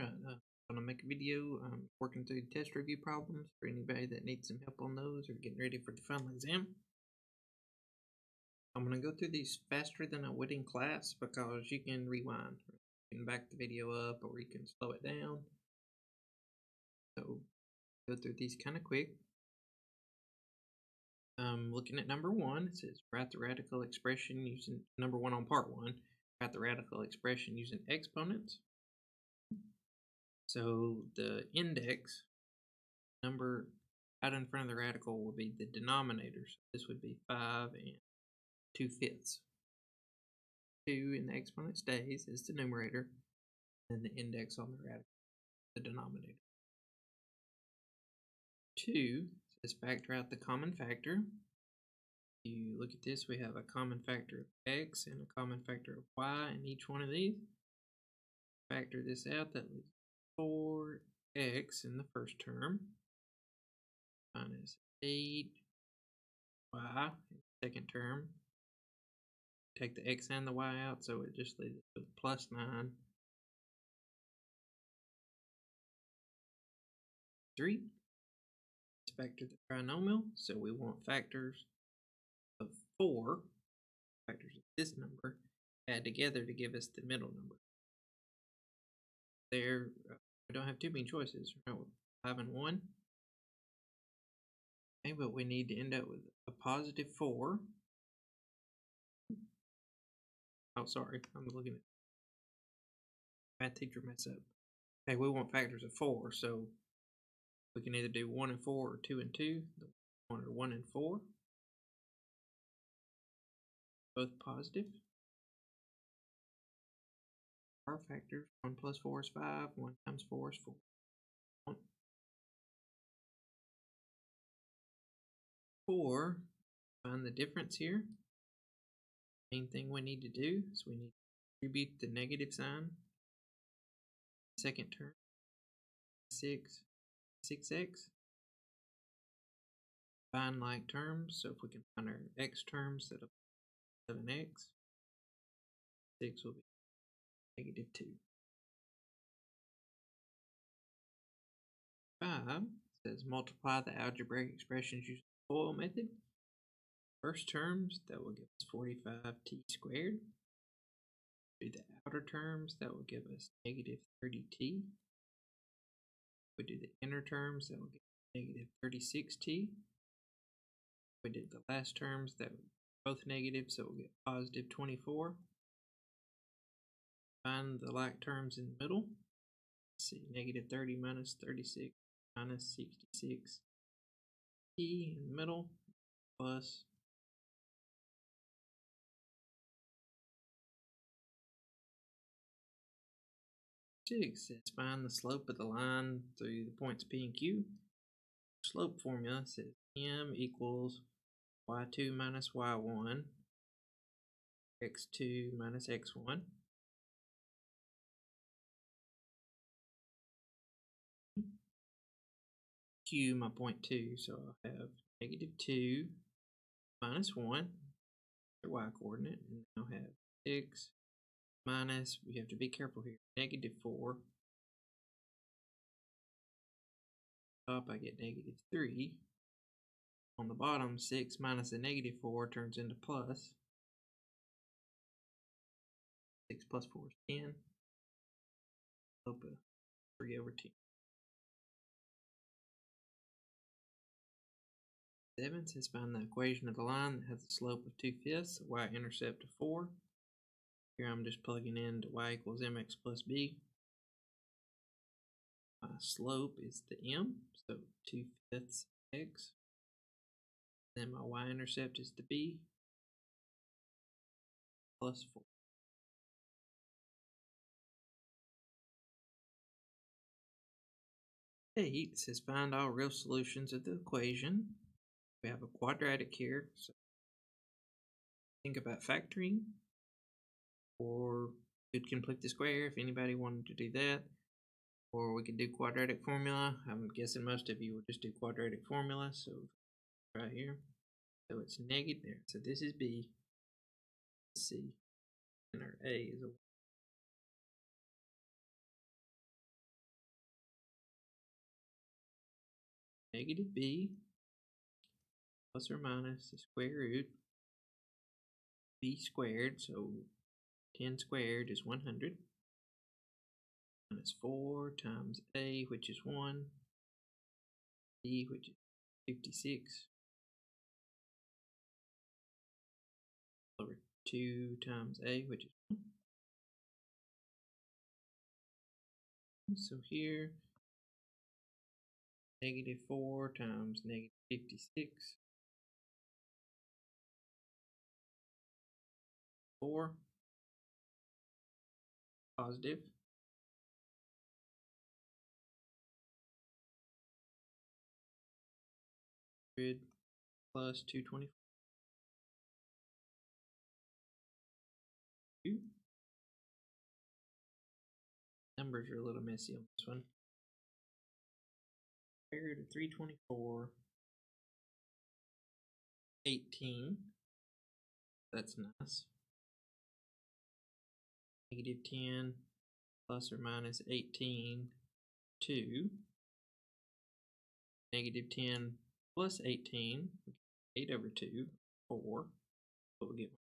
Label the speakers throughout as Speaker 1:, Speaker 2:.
Speaker 1: Right, gonna make a video working through test review problems for anybody that needs some help on those or getting ready for the final exam. I'm gonna go through these faster than I would in class because you can rewind. You can back the video up or you can slow it down. So go through these kind of quick. Looking at number one, it says write the radical expression using number one on part one. Write the radical expression using exponents. So the index number out in front of the radical will be the denominator. So this would be 5 and 2/5. 2 in the exponent stays is the numerator, and the index on the radical, the denominator. 2 says factor out the common factor. If you look at this, we have a common factor of x and a common factor of y in each one of these. Factor this out, that leaves 4x in the first term minus 8y in the second term. Take the x and the y out, so it just leaves us with plus 9. 3. Let's factor the trinomial, so we want factors of 4, factors of this number, add together to give us the middle number. There, we don't have too many choices, right? 5 and 1. Okay, but we need to end up with a positive 4. Oh, sorry, I'm looking at math teacher mess up. Okay, we want factors of 4, so we can either do 1 and 4 or 2 and 2. The one or 1 and 4. Both positive. Our factors, 1 plus 4 is 5, 1 times 4 is 4. 4, find the difference here. Main thing we need to do is we need to distribute the negative sign. Second term, 6x. Find like terms, so if we can find our x terms, that'll be 7x. 6 will be negative 2. 5 says multiply the algebraic expressions using the FOIL method. First terms, that will give us 45t squared. Do the outer terms, that will give us negative 30t. We do the inner terms, that will give us negative 36t. We did the last terms, that were both negative, so we'll get positive 24. Find the like terms in the middle. Let's see, negative 30 minus 36 minus 66 t in the middle plus 6. Says find the slope of the line through the points P and Q. Slope formula says m equals y2 minus y1 x2 minus x1. Q my point 2, so I'll have negative 2 minus 1, the y coordinate, and I'll have 6 minus, we have to be careful here, negative 4. Top I get negative 3. On the bottom, 6 minus a negative 4 turns into plus. 6 plus 4 is 10. Slope of 3 over 10. 7 says find the equation of the line that has a slope of 2/5, y-intercept of 4. Here I'm just plugging in to y equals mx plus b. My slope is the m, so 2/5 x. Then my y-intercept is the b, plus 4. Eight says find all real solutions of the equation. We have a quadratic here, so think about factoring, or could complete the square if anybody wanted to do that, or we could do quadratic formula. I'm guessing most of you will just do quadratic formula, so right here, so it's negative there, so this is b, c, and our a is a negative b plus or minus the square root b squared, so 10 squared is 100, minus 4 times a, which is 1, b, which is 56, over 2 times a, which is 1. So here, negative 4 times negative 56, 4, positive, plus 222. Numbers are a little messy on this one. Square root of 324, 18. That's nice. Negative 10 plus or minus 18, 2. Negative 10 plus 18, 8 over 2, 4. So we'll get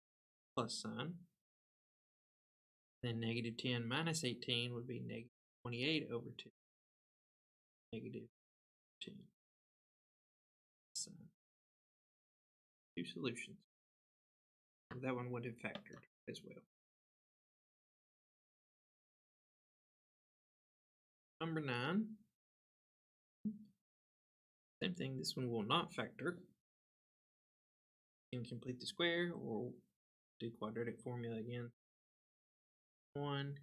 Speaker 1: plus sign. Then negative 10 minus 18 would be negative 28 over 2. Negative 10. Sign. Two solutions. That one would have factored as well. Number 9. Same thing, this one will not factor. You can complete the square or do quadratic formula again. 1,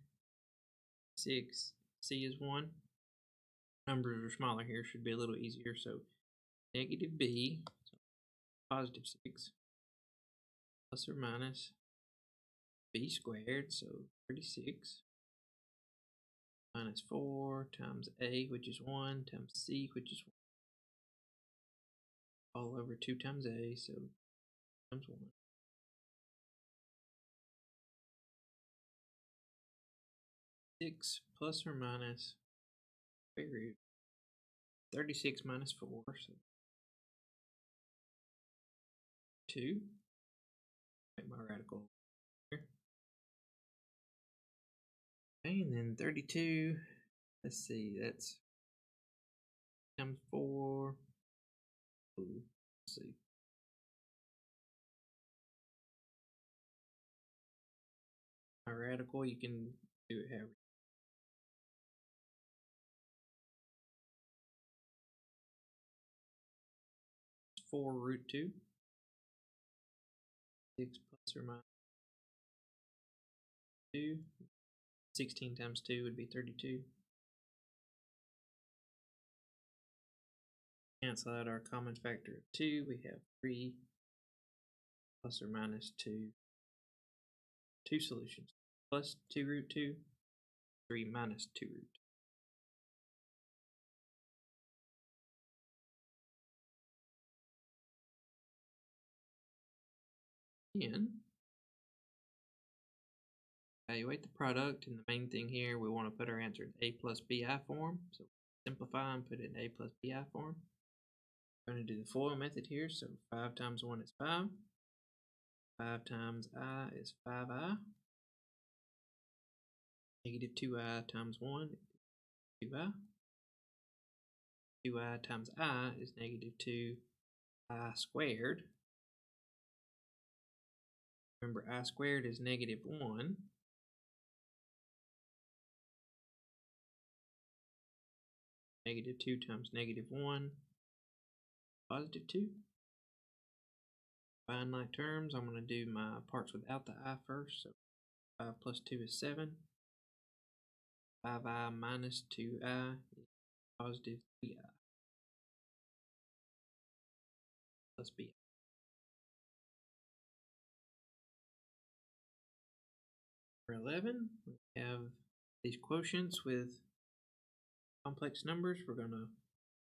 Speaker 1: 6, c is 1. Numbers are smaller here, should be a little easier. So negative b, so positive 6, plus or minus b squared, so 36, minus 4 times a, which is 1, times c, which is 1, all over 2 times a, so times 1. 6 plus or minus square root 36 minus 4, so 2. Make my radical here. Okay, and then 32, let's see, that's times 4. Ooh, let's see. My radical, you can do it however. 4 root 2. 6 plus or minus 2. 16 times 2 would be 32. Cancel out our common factor of 2. We have 3 plus or minus 2. 2 solutions. Plus 2 root 2. 3 minus 2 root 2. Then evaluate the product, and the main thing here, we want to put our answer in a plus bi form. So simplify and put it in a plus bi form. We're going to do the FOIL method here. So 5 times 1 is 5. 5 times I is 5i. Negative 2i times 1 is 2i. 2i times I is negative 2i squared. Remember, I squared is negative 1. Negative 2 times negative 1, positive 2. Combine like terms, I'm going to do my parts without the I first. So 5 plus 2 is 7. 5i minus 2i is positive 3i plus bi. For 11, we have these quotients with complex numbers. We're going to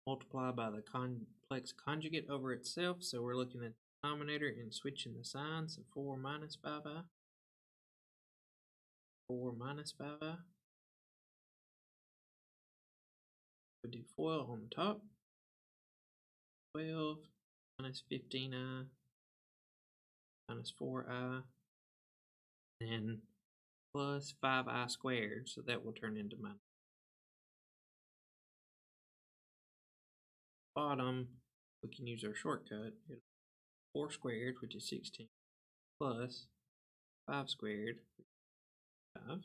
Speaker 1: multiply by the complex conjugate over itself. So we're looking at the denominator and switching the sign. So 4 minus 5i. 4 minus 5i. We do FOIL on the top. 12 minus 15i minus 4i, and plus 5i squared, so that will turn into minus. Bottom, we can use our shortcut. 4 squared, which is 16, plus 5 squared, 5.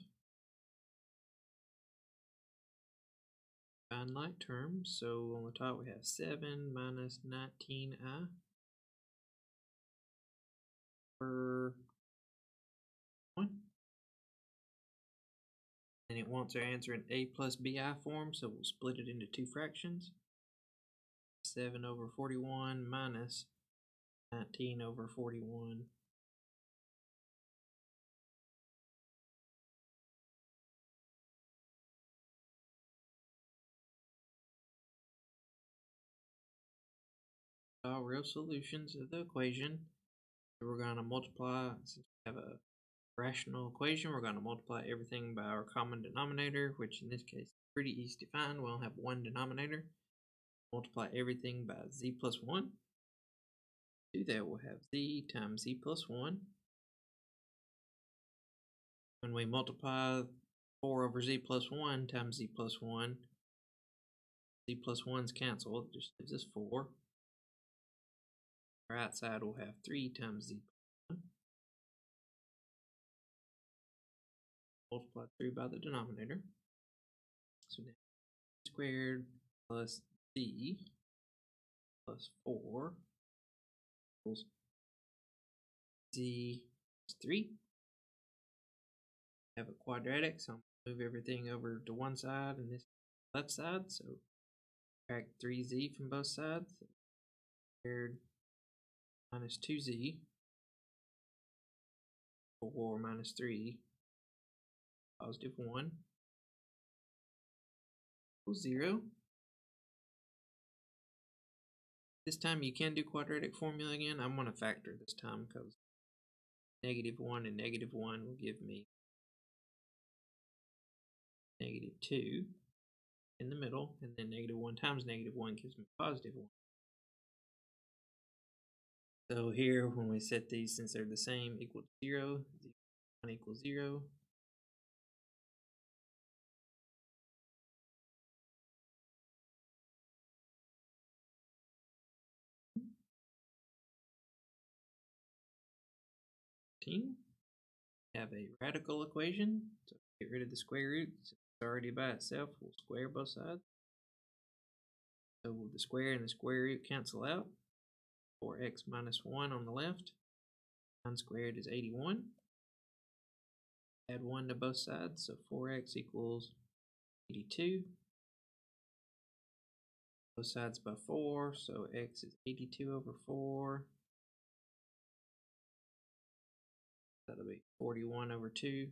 Speaker 1: Find like terms, so on the top we have 7 minus 19i per 1. And it wants our answer in a plus bi form, so we'll split it into two fractions. 7 over 41 minus 19 over 41. All real solutions of the equation. So we're going to multiply, since we have a rational equation, we're going to multiply everything by our common denominator, which in this case is pretty easy to find. We'll have one denominator. Multiply everything by z plus 1. To do that, we'll have z times z plus 1. When we multiply 4 over z plus 1 times z plus 1, z plus 1's cancel, it just gives us 4. Right side will have 3 times z plus 1. Multiply 3 by the denominator. So now squared plus z plus 4 equals z plus 3. Have a quadratic, so I'm going to move everything over to one side and this left side. So subtract 3z from both sides. Squared minus 2z, 4 minus 3, positive 1, equals 0. This time you can do quadratic formula again. I'm going to factor this time because negative 1 and negative 1 will give me negative 2 in the middle, and then negative 1 times negative 1 gives me positive 1. So here, when we set these, since they're the same, equal to 0, 1 equals 0. Have a radical equation, so get rid of the square root. Since it's already by itself, we'll square both sides. So the square and the square root cancel out. 4x minus 1 on the left. 9 squared is 81. Add 1 to both sides, so 4x equals 82. Both sides by 4, so x is 82 over 4. That'll be 41 over 2.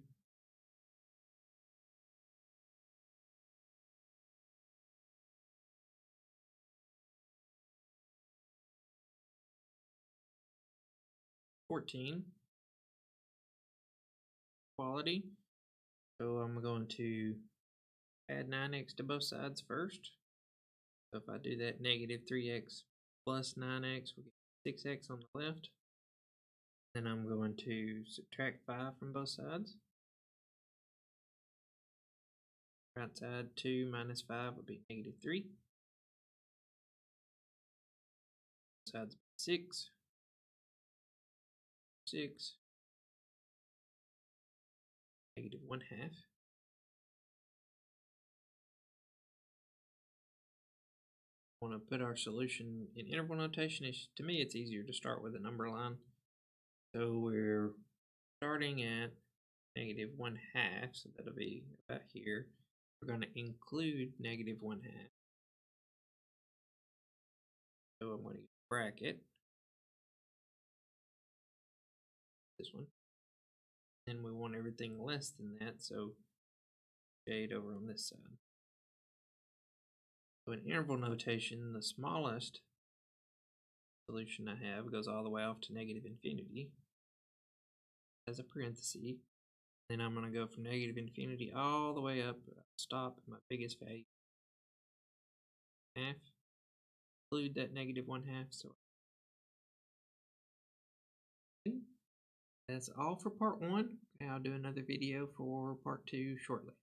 Speaker 1: Quality. So I'm going to add 9x to both sides first. So if I do that, negative 3x plus 9x, we'll get 6x on the left. Then I'm going to subtract 5 from both sides. Right side, 2 minus 5 will be negative 3. Sides 6. 6. Negative 1/2. Want to put our solution in interval notation. To me, it's easier to start with a number line. So we're starting at negative 1/2, so that'll be about here. We're going to include negative 1/2. So I'm going to bracket this one. Then we want everything less than that, so shade over on this side. So in interval notation, the smallest solution I have goes all the way off to negative infinity as a parenthesis. Then I'm going to go from negative infinity all the way up, stop at my biggest value, half. include that negative 1/2. So that's all for part 1. I'll do another video for part 2 shortly.